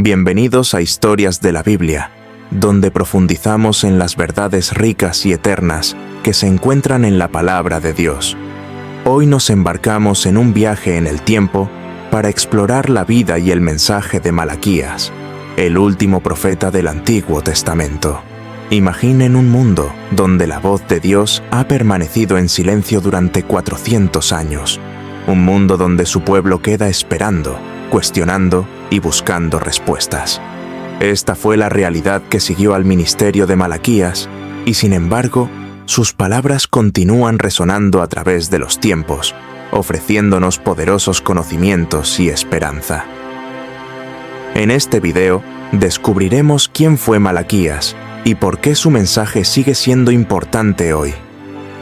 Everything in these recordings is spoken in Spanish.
Bienvenidos a Historias de la Biblia, donde profundizamos en las verdades ricas y eternas que se encuentran en la palabra de Dios. Hoy nos embarcamos en un viaje en el tiempo para explorar la vida y el mensaje de Malaquías, el último profeta del Antiguo Testamento. Imaginen un mundo donde la voz de Dios ha permanecido en silencio durante 400 años. Un mundo donde su pueblo queda esperando, cuestionando y buscando respuestas. Esta fue la realidad que siguió al ministerio de Malaquías, y sin embargo, sus palabras continúan resonando a través de los tiempos, ofreciéndonos poderosos conocimientos y esperanza. En este video, descubriremos quién fue Malaquías y por qué su mensaje sigue siendo importante hoy.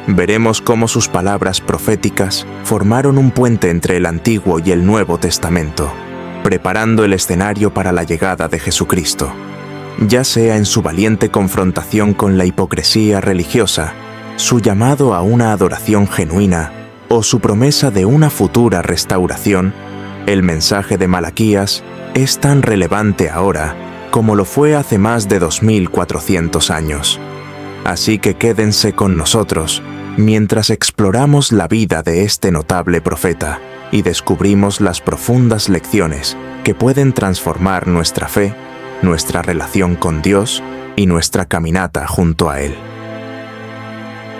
Veremos cómo sus palabras proféticas formaron un puente entre el Antiguo y el Nuevo Testamento, preparando el escenario para la llegada de Jesucristo, ya sea en su valiente confrontación con la hipocresía religiosa, su llamado a una adoración genuina o su promesa de una futura restauración. El mensaje de Malaquías es tan relevante ahora como lo fue hace más de 2400 años. Así que quédense con nosotros mientras exploramos la vida de este notable profeta y descubrimos las profundas lecciones que pueden transformar nuestra fe, nuestra relación con Dios y nuestra caminata junto a Él.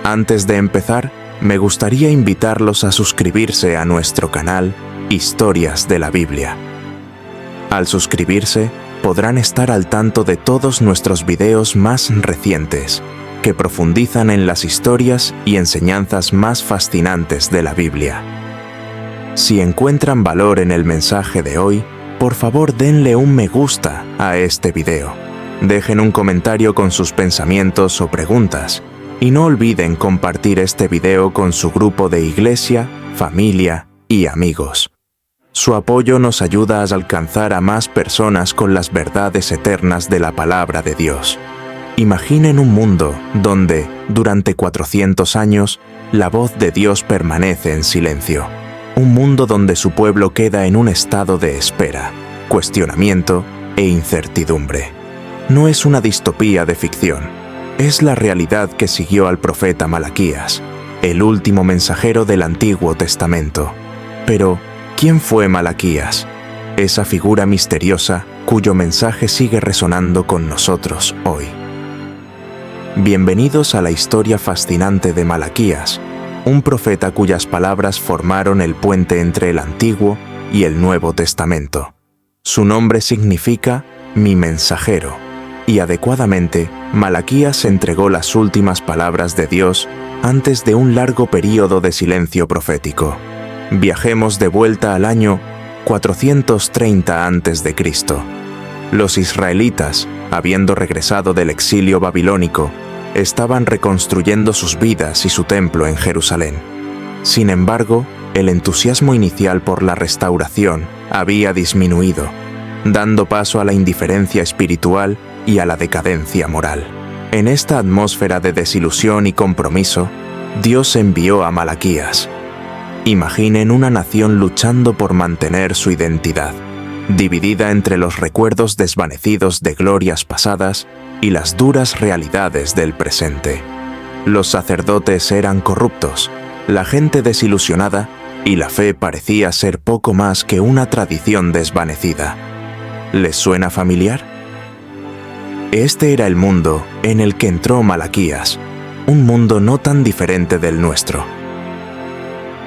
Antes de empezar, me gustaría invitarlos a suscribirse a nuestro canal Historias de la Biblia. Al suscribirse, podrán estar al tanto de todos nuestros videos más recientes, que profundizan en las historias y enseñanzas más fascinantes de la Biblia. Si encuentran valor en el mensaje de hoy, por favor denle un me gusta a este video. Dejen un comentario con sus pensamientos o preguntas y no olviden compartir este video con su grupo de iglesia, familia y amigos. Su apoyo nos ayuda a alcanzar a más personas con las verdades eternas de la palabra de Dios. Imaginen un mundo donde, durante 400 años, la voz de Dios permanece en silencio. Un mundo donde su pueblo queda en un estado de espera, cuestionamiento e incertidumbre. No es una distopía de ficción, es la realidad que siguió al profeta Malaquías, el último mensajero del Antiguo Testamento. Pero, ¿quién fue Malaquías? Esa figura misteriosa cuyo mensaje sigue resonando con nosotros hoy. Bienvenidos a la historia fascinante de Malaquías, un profeta cuyas palabras formaron el puente entre el Antiguo y el Nuevo Testamento. Su nombre significa «mi mensajero», y adecuadamente, Malaquías entregó las últimas palabras de Dios antes de un largo período de silencio profético. Viajemos de vuelta al año 430 a.C. Los israelitas, habiendo regresado del exilio babilónico, estaban reconstruyendo sus vidas y su templo en Jerusalén. Sin embargo, el entusiasmo inicial por la restauración había disminuido, dando paso a la indiferencia espiritual y a la decadencia moral. En esta atmósfera de desilusión y compromiso, Dios envió a Malaquías. Imaginen una nación luchando por mantener su identidad, dividida entre los recuerdos desvanecidos de glorias pasadas y las duras realidades del presente. Los sacerdotes eran corruptos, la gente desilusionada y la fe parecía ser poco más que una tradición desvanecida. ¿Les suena familiar? Este era el mundo en el que entró Malaquías, un mundo no tan diferente del nuestro.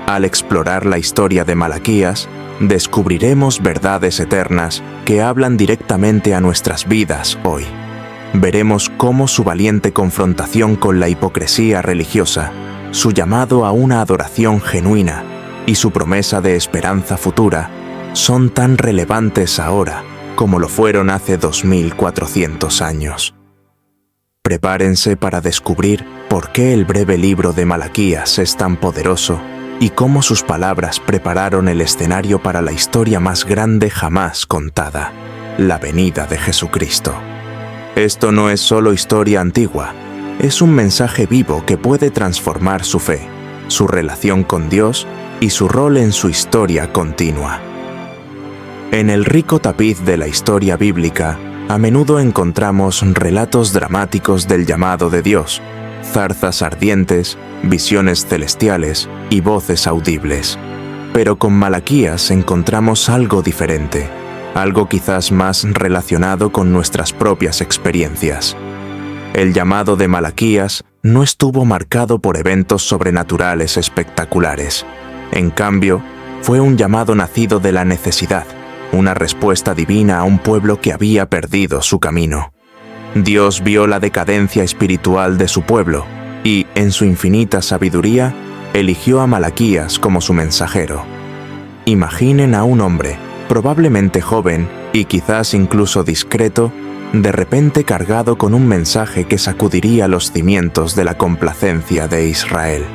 Al explorar la historia de Malaquías, descubriremos verdades eternas que hablan directamente a nuestras vidas hoy. Veremos cómo su valiente confrontación con la hipocresía religiosa, su llamado a una adoración genuina y su promesa de esperanza futura son tan relevantes ahora como lo fueron hace 2400 años. Prepárense para descubrir por qué el breve libro de Malaquías es tan poderoso y cómo sus palabras prepararon el escenario para la historia más grande jamás contada, la venida de Jesucristo. Esto no es solo historia antigua, es un mensaje vivo que puede transformar su fe, su relación con Dios y su rol en su historia continua. En el rico tapiz de la historia bíblica, a menudo encontramos relatos dramáticos del llamado de Dios, zarzas ardientes, visiones celestiales y voces audibles. Pero con Malaquías encontramos algo diferente, algo quizás más relacionado con nuestras propias experiencias. El llamado de Malaquías no estuvo marcado por eventos sobrenaturales espectaculares. En cambio, fue un llamado nacido de la necesidad, una respuesta divina a un pueblo que había perdido su camino. Dios vio la decadencia espiritual de su pueblo y, en su infinita sabiduría, eligió a Malaquías como su mensajero. Imaginen a un hombre, probablemente joven y quizás incluso discreto, de repente cargado con un mensaje que sacudiría los cimientos de la complacencia de Israel.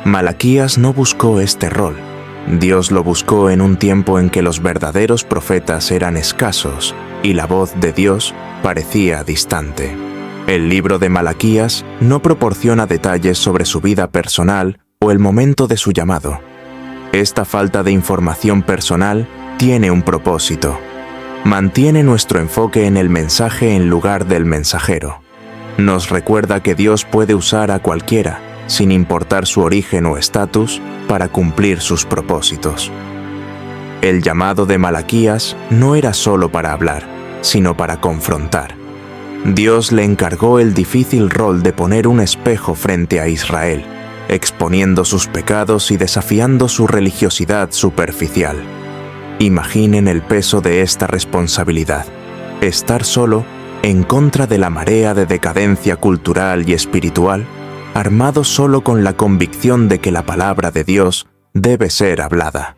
Malaquías no buscó este rol. Dios lo buscó en un tiempo en que los verdaderos profetas eran escasos y la voz de Dios parecía distante. El libro de Malaquías no proporciona detalles sobre su vida personal o el momento de su llamado. Esta falta de información personal tiene un propósito. Mantiene nuestro enfoque en el mensaje en lugar del mensajero. Nos recuerda que Dios puede usar a cualquiera, sin importar su origen o estatus, para cumplir sus propósitos. El llamado de Malaquías no era solo para hablar, sino para confrontar. Dios le encargó el difícil rol de poner un espejo frente a Israel, exponiendo sus pecados y desafiando su religiosidad superficial. Imaginen el peso de esta responsabilidad: estar solo, en contra de la marea de decadencia cultural y espiritual, armado solo con la convicción de que la palabra de Dios debe ser hablada.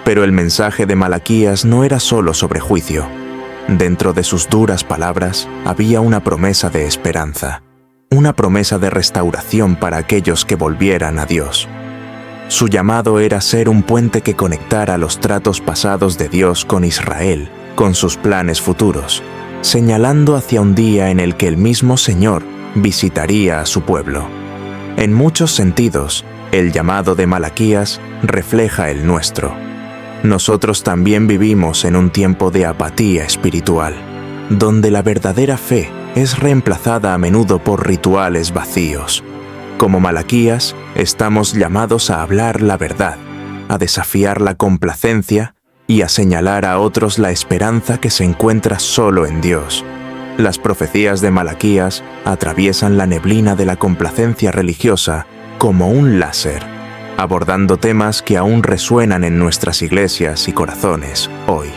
Pero el mensaje de Malaquías no era solo sobre juicio. Dentro de sus duras palabras había una promesa de esperanza, una promesa de restauración para aquellos que volvieran a Dios. Su llamado era ser un puente que conectara los tratos pasados de Dios con Israel, con sus planes futuros, señalando hacia un día en el que el mismo Señor visitaría a su pueblo. En muchos sentidos, el llamado de Malaquías refleja el nuestro. Nosotros también vivimos en un tiempo de apatía espiritual, donde la verdadera fe es reemplazada a menudo por rituales vacíos. Como Malaquías, estamos llamados a hablar la verdad, a desafiar la complacencia y a señalar a otros la esperanza que se encuentra solo en Dios. Las profecías de Malaquías atraviesan la neblina de la complacencia religiosa como un láser, abordando temas que aún resuenan en nuestras iglesias y corazones hoy.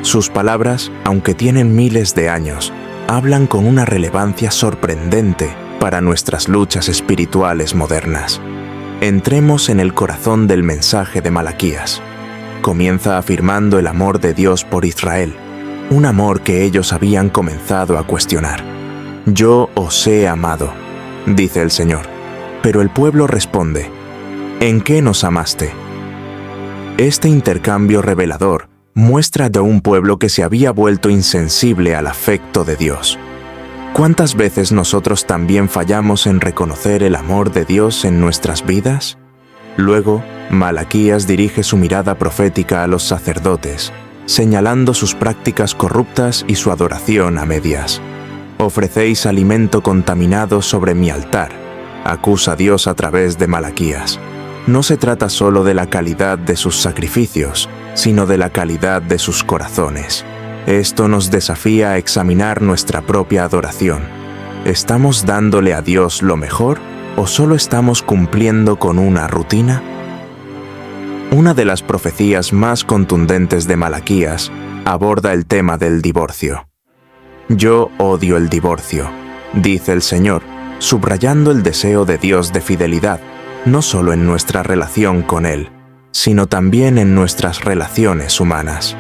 Sus palabras, aunque tienen miles de años, hablan con una relevancia sorprendente para nuestras luchas espirituales modernas. Entremos en el corazón del mensaje de Malaquías. Comienza afirmando el amor de Dios por Israel, un amor que ellos habían comenzado a cuestionar. «Yo os he amado», dice el Señor. Pero el pueblo responde: «¿En qué nos amaste?». Este intercambio revelador muestra de un pueblo que se había vuelto insensible al afecto de Dios. ¿Cuántas veces nosotros también fallamos en reconocer el amor de Dios en nuestras vidas? Luego, Malaquías dirige su mirada profética a los sacerdotes, señalando sus prácticas corruptas y su adoración a medias. «Ofrecéis alimento contaminado sobre mi altar», acusa Dios a través de Malaquías. No se trata solo de la calidad de sus sacrificios, sino de la calidad de sus corazones. Esto nos desafía a examinar nuestra propia adoración. ¿Estamos dándole a Dios lo mejor o solo estamos cumpliendo con una rutina? Una de las profecías más contundentes de Malaquías aborda el tema del divorcio. «Yo odio el divorcio», dice el Señor, subrayando el deseo de Dios de fidelidad, no solo en nuestra relación con Él, sino también en nuestras relaciones humanas.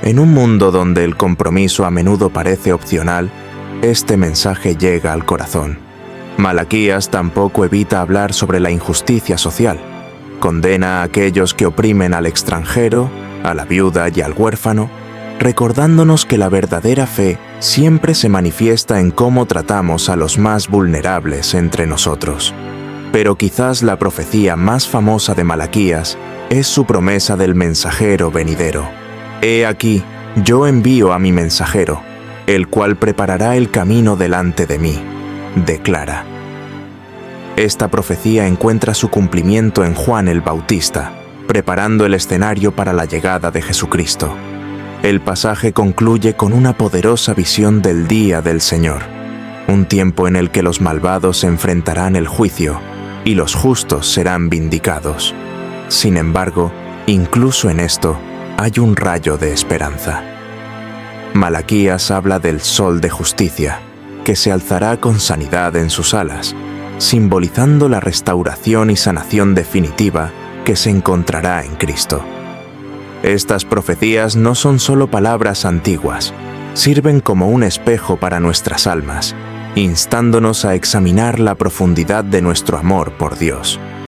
En un mundo donde el compromiso a menudo parece opcional, este mensaje llega al corazón. Malaquías tampoco evita hablar sobre la injusticia social. Condena a aquellos que oprimen al extranjero, a la viuda y al huérfano, recordándonos que la verdadera fe siempre se manifiesta en cómo tratamos a los más vulnerables entre nosotros. Pero quizás la profecía más famosa de Malaquías es su promesa del mensajero venidero. He aquí, yo envío a mi mensajero, el cual preparará el camino delante de mí, declara. Esta profecía encuentra su cumplimiento en Juan el Bautista, preparando el escenario para la llegada de Jesucristo. El pasaje concluye con una poderosa visión del día del Señor, un tiempo en el que los malvados enfrentarán el juicio y los justos serán vindicados. Sin embargo, incluso en esto, hay un rayo de esperanza. Malaquías habla del sol de justicia, que se alzará con sanidad en sus alas, simbolizando la restauración y sanación definitiva que se encontrará en Cristo. Estas profecías no son solo palabras antiguas, sirven como un espejo para nuestras almas, instándonos a examinar la profundidad de nuestro amor por Dios.